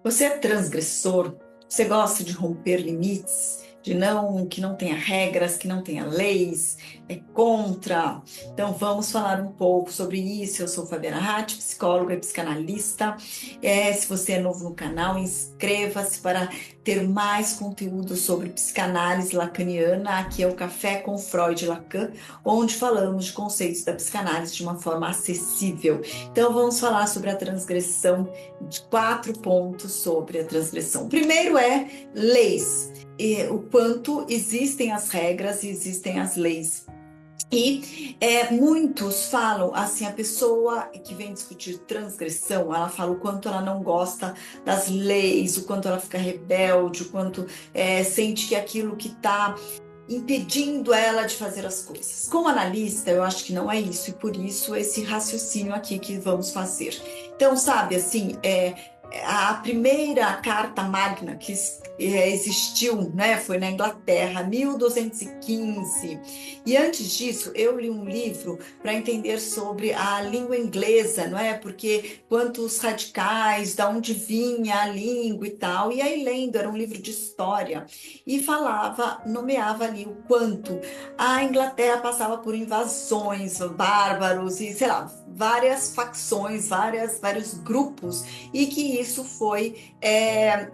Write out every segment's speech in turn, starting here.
Você é transgressor? Você gosta de romper limites? Que não tenha regras, que não tenha leis, é contra. Então vamos falar um pouco sobre isso. Eu sou Fabiana Ratti, psicóloga e psicanalista. Se você é novo no canal, inscreva-se para ter mais conteúdo sobre psicanálise lacaniana. Aqui é o Café com Freud e Lacan, onde falamos de conceitos da psicanálise de uma forma acessível. Então vamos falar sobre a transgressão, de 4 pontos sobre a transgressão. O primeiro é leis, o quanto existem as regras e existem as leis. E muitos falam assim, a pessoa que vem discutir transgressão, ela fala o quanto ela não gosta das leis, o quanto ela fica rebelde, o quanto sente que aquilo que está impedindo ela de fazer as coisas. Como analista, eu acho que não é isso, e por isso esse raciocínio aqui que vamos fazer. Então, sabe, assim, a primeira carta magna que existiu, né, foi na Inglaterra, 1215. E antes disso, eu li um livro para entender sobre a língua inglesa, não é? Porque quantos radicais, da onde vinha a língua e tal. E aí, lendo, era um livro de história e falava, nomeava ali o quanto a Inglaterra passava por invasões, bárbaros e, sei lá, várias facções, vários grupos, e que isso foi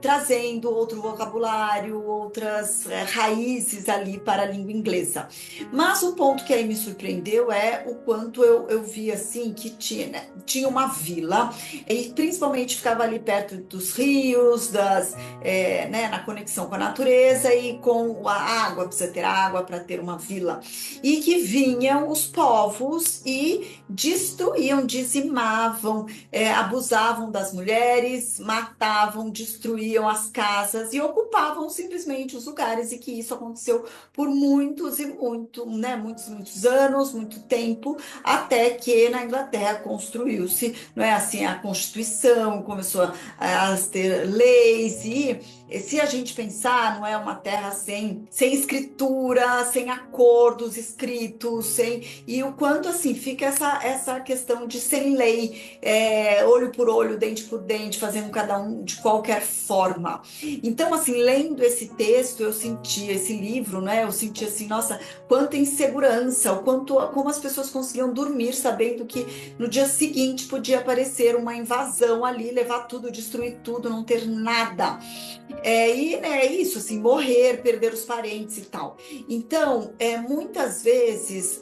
trazendo outro vocabulário, outras raízes ali para a língua inglesa. Mas um ponto que aí me surpreendeu é o quanto eu vi assim que tinha, né, tinha uma vila, e principalmente ficava ali perto dos rios, né, na conexão com a natureza e com a água, precisa ter água para ter uma vila. E que vinham os povos e destruíam, dizimavam, abusavam das mulheres, matavam, destruíam as casas e ocupavam simplesmente os lugares, e que isso aconteceu por muitos e muitos anos, muito tempo, até que na Inglaterra construiu-se, não é assim, a Constituição, começou a ter leis, e se a gente pensar, não é uma terra sem escritura, sem acordos escritos, e o quanto assim fica essa questão de sem lei, olho por olho, dente por dente, fazendo cada um de qualquer forma. Então, assim, lendo esse texto, eu senti esse livro, né? Eu senti assim, nossa, quanta insegurança, como as pessoas conseguiam dormir sabendo que no dia seguinte podia aparecer uma invasão ali, levar tudo, destruir tudo, não ter nada. É isso, assim, morrer, perder os parentes e tal. Então, muitas vezes,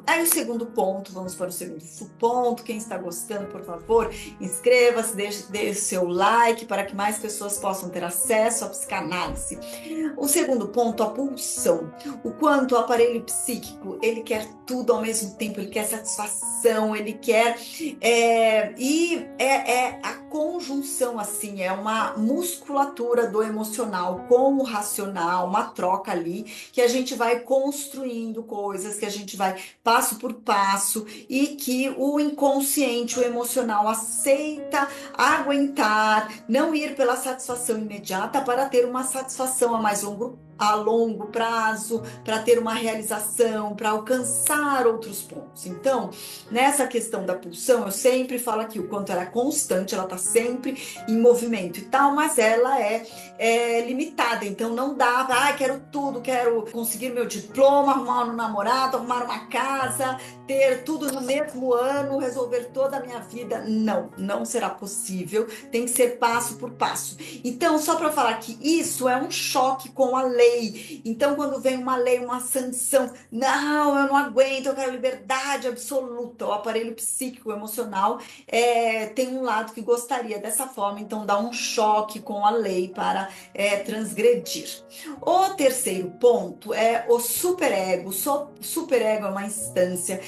aí o segundo ponto, vamos para o segundo ponto. Quem está gostando, por favor, inscreva-se, deixe seu like para que mais pessoas possam ter acesso à psicanálise. O segundo ponto, a pulsão. O quanto o aparelho psíquico, ele quer tudo ao mesmo tempo, ele quer satisfação, ele quer... é a conjunção, assim, é uma musculatura do emocional com o racional, uma troca ali, que a gente vai construindo coisas, que a gente vai passo por passo, e que o inconsciente, o emocional aceita aguentar, não ir pela satisfação imediata para ter uma satisfação a longo prazo, para ter uma realização, para alcançar outros pontos. Então, nessa questão da pulsão, eu sempre falo aqui o quanto ela é constante, ela está sempre em movimento e tal, mas ela é limitada. Então, não dá para, quero tudo, quero conseguir meu diploma, arrumar um namorado, arrumar uma casa, ter tudo no mesmo ano, resolver toda a minha vida. Não, não será possível. Tem que ser passo por passo. Então, só para falar que isso é um choque com a lei. Então, quando vem uma lei, uma sanção, não, eu não aguento, eu quero liberdade absoluta. O aparelho psíquico, emocional, tem um lado que gostaria dessa forma, então dá um choque com a lei para transgredir. O terceiro ponto é o superego. O superego é uma instância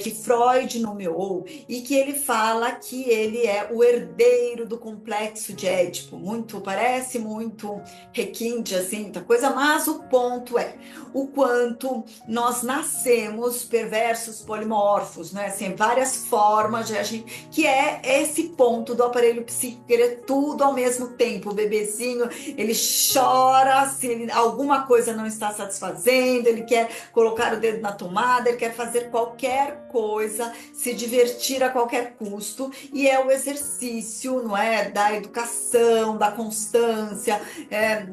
que Freud nomeou, e que ele fala que ele é o herdeiro do complexo de Édipo. Parece muito requinte, assim, muita coisa, mas o ponto é o quanto nós nascemos perversos, polimorfos, né? Assim, várias formas de agir, que é esse ponto do aparelho psíquico, querer tudo ao mesmo tempo. O bebezinho, ele chora se alguma coisa não está satisfazendo, ele quer colocar o dedo na tomada, ele quer fazer qualquer coisa, se divertir a qualquer custo, e é o exercício, não é, da educação, da constância,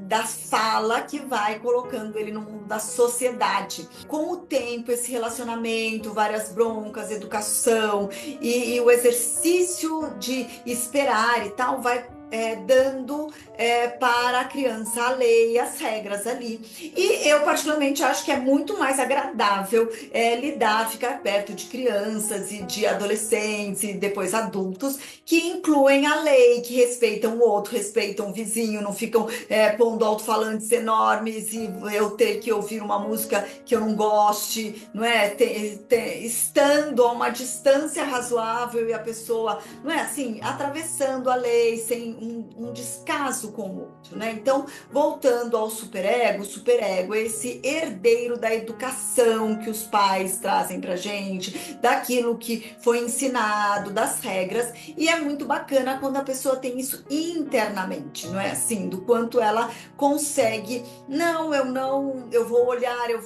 da fala que vai colocando ele no mundo da sociedade. Com o tempo, esse relacionamento, várias broncas, educação e o exercício de esperar e tal, vai dando para a criança a lei e as regras ali. E eu, particularmente, acho que é muito mais agradável ficar perto de crianças e de adolescentes e depois adultos que incluem a lei, que respeitam o outro, respeitam o vizinho, não ficam pondo alto-falantes enormes e eu ter que ouvir uma música que eu não goste, não é? Estando a uma distância razoável e a pessoa, não é assim, atravessando a lei sem um descaso com o outro, né? Então, voltando ao superego, o superego é esse herdeiro da educação que os pais trazem pra gente, daquilo que foi ensinado, das regras, e é muito bacana quando a pessoa tem isso internamente, não é assim, do quanto ela consegue, eu vou olhar, eu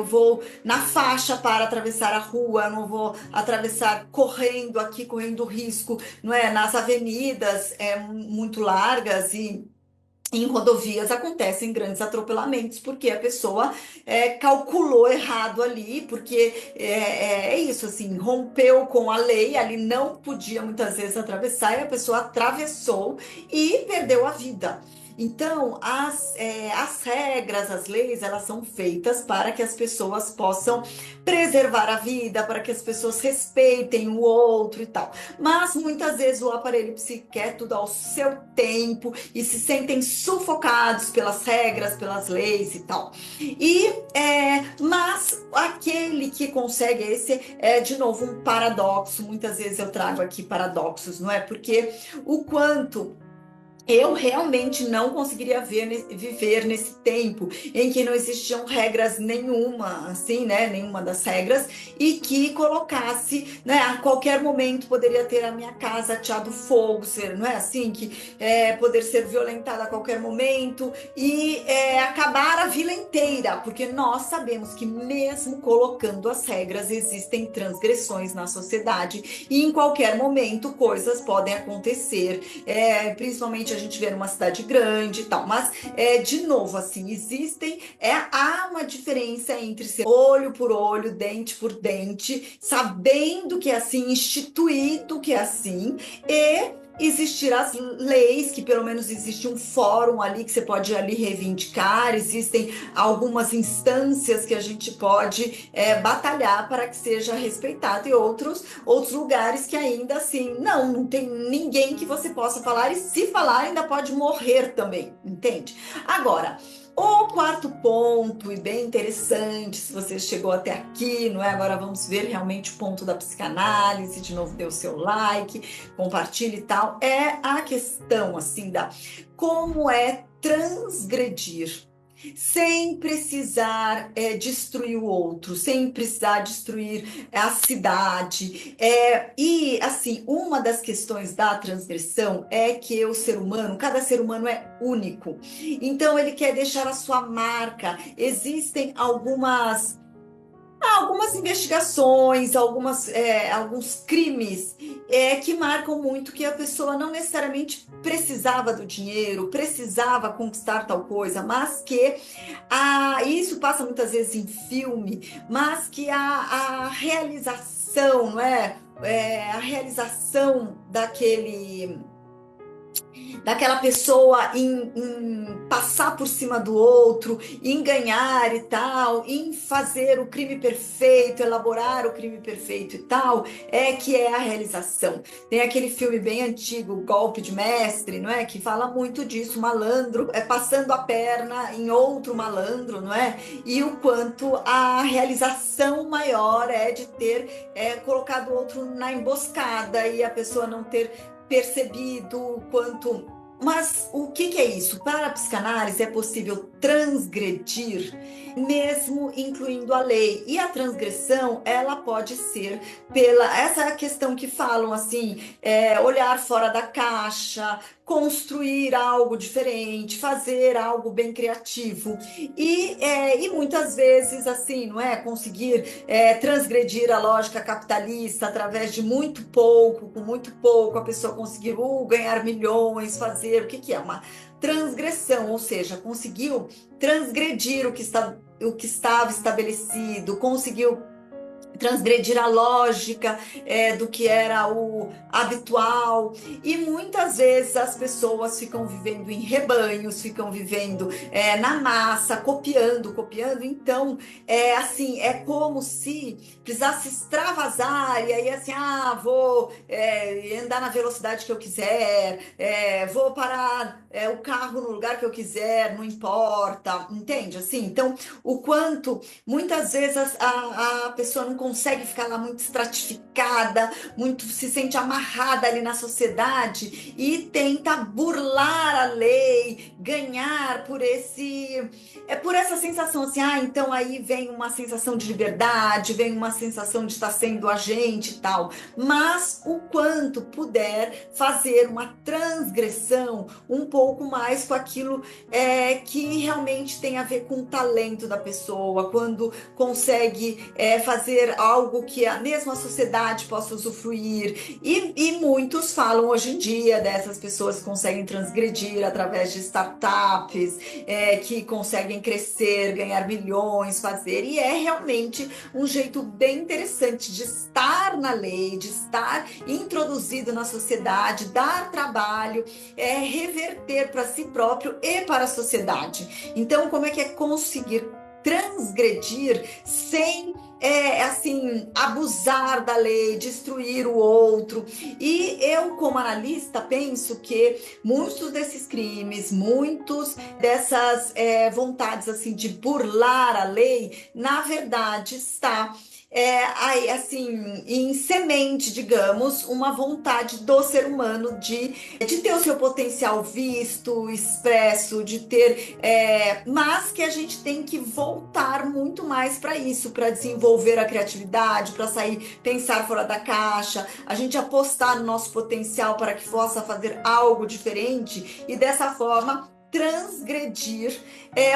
vou na faixa para atravessar a rua, eu não vou atravessar correndo risco, não é? Nas avenidas muito largas e em rodovias acontecem grandes atropelamentos porque a pessoa calculou errado ali, porque é isso, assim, rompeu com a lei, ali não podia muitas vezes atravessar e a pessoa atravessou e perdeu a vida. Então, as regras, as leis, elas são feitas para que as pessoas possam preservar a vida, para que as pessoas respeitem o outro e tal. Mas muitas vezes o aparelho psíquico quer tudo ao seu tempo e se sentem sufocados pelas regras, pelas leis e tal. Mas aquele que consegue, esse é de novo um paradoxo. Muitas vezes eu trago aqui paradoxos, não é? Porque o quanto eu realmente não conseguiria viver nesse tempo em que não existiam regras nenhuma, assim, né? Nenhuma das regras, e que colocasse, né? A qualquer momento poderia ter a minha casa ateado fogo, não é assim? Que poder ser violentada a qualquer momento e acabar a vila inteira, porque nós sabemos que mesmo colocando as regras, existem transgressões na sociedade e em qualquer momento coisas podem acontecer, principalmente a gente vê numa cidade grande e tal, mas de novo, assim, há uma diferença entre ser olho por olho, dente por dente, sabendo que é assim, instituído que é assim, e existir as leis, que pelo menos existe um fórum ali que você pode ali reivindicar, existem algumas instâncias que a gente pode batalhar para que seja respeitado, e outros lugares que ainda assim, não tem ninguém que você possa falar, e se falar ainda pode morrer também, entende? Agora, o quarto ponto, e bem interessante, se você chegou até aqui, não é? Agora vamos ver realmente o ponto da psicanálise, de novo dê o seu like, compartilhe e tal, é a questão, assim, da como é transgredir sem precisar destruir o outro, sem precisar destruir a cidade. E, assim, uma das questões da transgressão é que o ser humano, cada ser humano é único. Então, ele quer deixar a sua marca. Existem algumas investigações, alguns crimes que marcam muito que a pessoa não necessariamente precisava do dinheiro, precisava conquistar tal coisa, mas que isso passa muitas vezes em filme, mas que a realização, não é? A realização daquela pessoa em passar por cima do outro, em ganhar e tal, em fazer o crime perfeito, elaborar o crime perfeito e tal, que é a realização. Tem aquele filme bem antigo, Golpe de Mestre, não é? Que fala muito disso, malandro passando a perna em outro malandro, não é? E o quanto a realização maior é de ter colocado o outro na emboscada e a pessoa não ter percebido o quanto. Mas o que é isso? Para a psicanálise é possível transgredir, mesmo incluindo a lei. E a transgressão, ela pode ser essa questão que falam assim, olhar fora da caixa, construir algo diferente, fazer algo bem criativo e muitas vezes assim, não é? Conseguir transgredir a lógica capitalista através de muito pouco, com muito pouco a pessoa conseguir ganhar milhões, fazer o que que é uma transgressão, ou seja, conseguiu transgredir o que estava estabelecido, conseguiu transgredir a lógica do que era o habitual, e muitas vezes as pessoas ficam vivendo em rebanhos, ficam vivendo na massa, copiando, então assim, é como se precisasse extravasar, e aí assim, vou andar na velocidade que eu quiser, vou parar o carro no lugar que eu quiser, não importa, entende? Assim, então, o quanto muitas vezes a pessoa não consegue ficar lá muito estratificada, muito se sente amarrada ali na sociedade e tenta burlar a lei, ganhar por essa sensação assim, então aí vem uma sensação de liberdade, vem uma sensação de estar sendo agente e tal, mas o quanto puder fazer uma transgressão um pouco mais com aquilo que realmente tem a ver com o talento da pessoa, quando consegue fazer algo que a mesma sociedade possa usufruir. E muitos falam hoje em dia dessas pessoas que conseguem transgredir através de startups, que conseguem crescer, ganhar milhões, fazer. E é realmente um jeito bem interessante de estar na lei, de estar introduzido na sociedade, dar trabalho, reverter para si próprio e para a sociedade. Então, como é que é conseguir transgredir sem assim, abusar da lei, destruir o outro? E eu, como analista, penso que muitos desses crimes, muitos dessas vontades assim de burlar a lei, na verdade está aí, assim, em semente, digamos, uma vontade do ser humano de ter o seu potencial visto, expresso, de ter, mas que a gente tem que voltar muito mais para isso, para desenvolver a criatividade, para sair, pensar fora da caixa, a gente apostar no nosso potencial para que possa fazer algo diferente e dessa forma transgredir,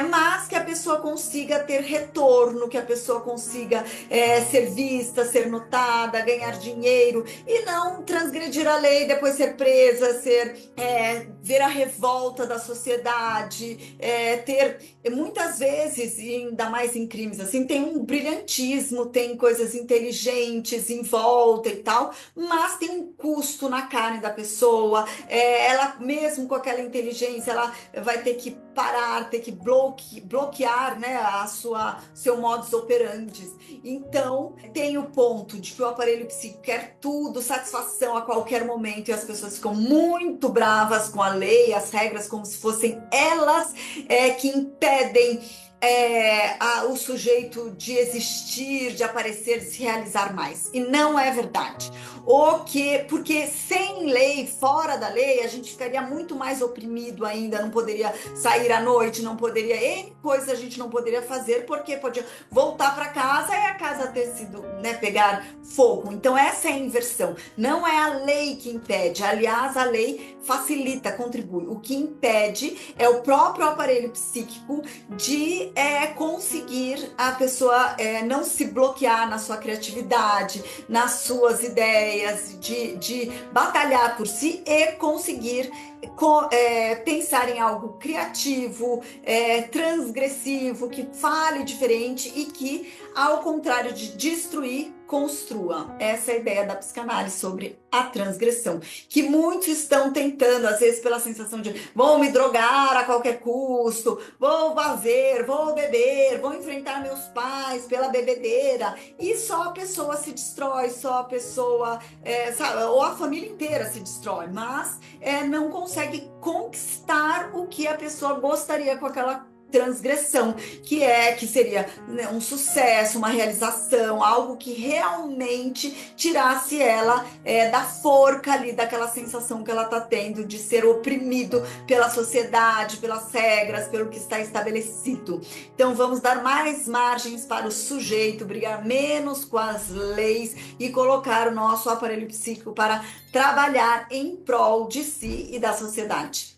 mas que a pessoa consiga ter retorno, que a pessoa consiga ser vista, ser notada, ganhar dinheiro, e não transgredir a lei, depois ser presa, ver a revolta da sociedade, ter muitas vezes, e ainda mais em crimes assim, tem um brilhantismo, tem coisas inteligentes em volta e tal, mas tem um custo na carne da pessoa, ela mesmo com aquela inteligência, ela vai ter que parar, ter que bloquear, né, seu modus operandi. Então, tem o ponto de que o aparelho psíquico quer tudo, satisfação a qualquer momento, e as pessoas ficam muito bravas com a lei, as regras, como se fossem elas que impedem o sujeito de existir, de aparecer, de se realizar mais. E não é verdade. Porque sem lei, fora da lei, a gente ficaria muito mais oprimido ainda, não poderia sair à noite, não poderia, coisas a gente não poderia fazer, porque podia voltar para casa e a casa ter sido, né, pegar fogo. Então essa é a inversão. Não é a lei que impede, aliás, a lei facilita, contribui. O que impede é o próprio aparelho psíquico de conseguir a pessoa não se bloquear na sua criatividade, nas suas ideias, de batalhar por si e conseguir pensar em algo criativo, transgressivo, que fale diferente e que, ao contrário de destruir, construa. Essa é a ideia da psicanálise sobre a transgressão, que muitos estão tentando, às vezes pela sensação de vou me drogar a qualquer custo, vou fazer, vou beber, vou enfrentar meus pais pela bebedeira, e só a pessoa se destrói, só a pessoa, sabe, ou a família inteira se destrói, mas não consegue conquistar o que a pessoa gostaria com aquela transgressão, que seria, né, um sucesso, uma realização, algo que realmente tirasse ela da forca ali, daquela sensação que ela está tendo de ser oprimido pela sociedade, pelas regras, pelo que está estabelecido. Então vamos dar mais margens para o sujeito, brigar menos com as leis e colocar o nosso aparelho psíquico para trabalhar em prol de si e da sociedade.